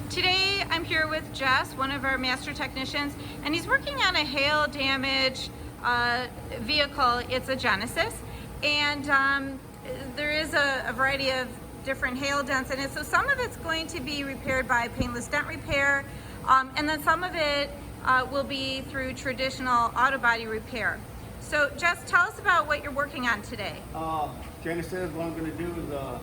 Today I'm here with Jess, one of our master technicians, and he's working on a hail damage vehicle. It's a Genesis, and there is a variety of different hail dents in it. So some of it's going to be repaired by paintless dent repair, and then some of it will be through traditional auto body repair. So Jess, tell us about what you're working on today. Genesis, what I'm going to do is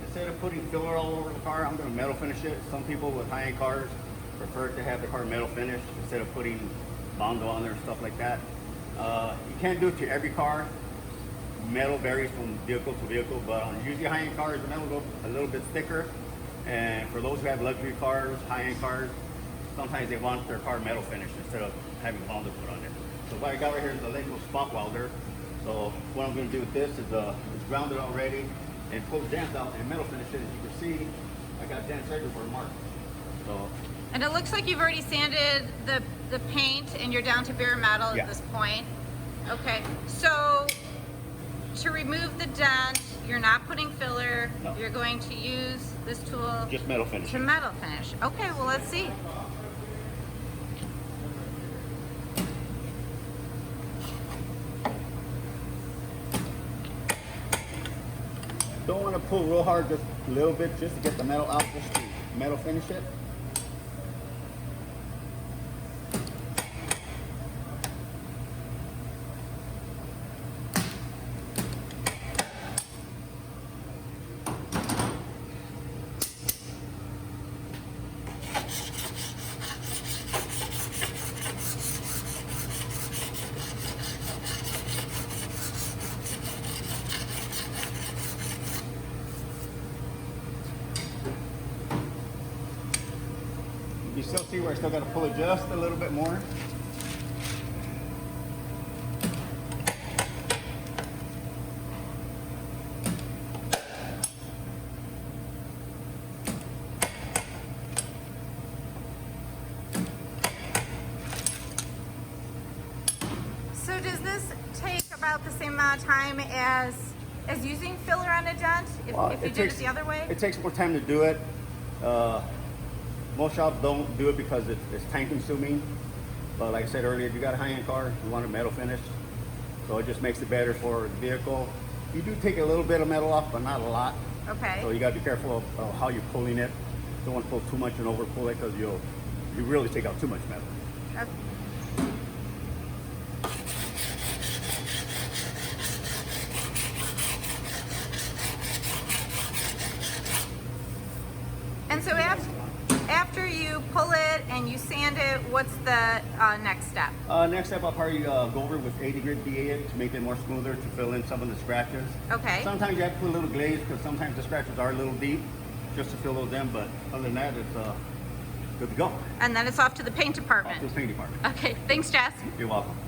instead of putting filler all over the car, I'm going to metal finish it. Some people with high-end cars prefer to have the car metal finished instead of putting Bondo on there and stuff like that. You can't do it to every car. Metal varies from vehicle to vehicle, but on usually high-end cars, the metal will go a little bit thicker. And for those who have luxury cars, high-end cars, sometimes they want their car metal finished instead of having Bondo put on it. So what I got right here is the Lego spot welder. So what I'm going to do with this is it's grounded already and pull the dents out and metal finish it. As you can see, I got dents everywhere marked. So. And it looks like you've already sanded the paint and you're down to bare metal at this point. Okay, so to remove the dent, you're not putting filler. No. You're going to use this tool. Just metal finish. To metal finish. Okay, well let's see. Don't want to pull real hard, just a little bit, just to get the metal out, just to metal finish it. You still see where I still got to pull it just a little bit more. So does this take about the same amount of time as using filler on a dent if you did it the other way? It takes more time to do it. Most shops don't do it because it's time consuming. But like I said earlier, if you got a high-end car, you want a metal finish. So it just makes it better for the vehicle. You do take a little bit of metal off, but not a lot. Okay. So you got to be careful of how you're pulling it. Don't want to pull too much and over pull it because you really take out too much metal. Okay. And so after you pull it and you sand it, what's the next step? Next step, I'll probably go over with 80 grit BA to make it more smoother, to fill in some of the scratches. Okay. Sometimes you have to put a little glaze because sometimes the scratches are a little deep, just to fill those in. But other than that, it's good to go. And then it's off to the paint department. Off to the paint department. Okay, thanks Jess. You're welcome.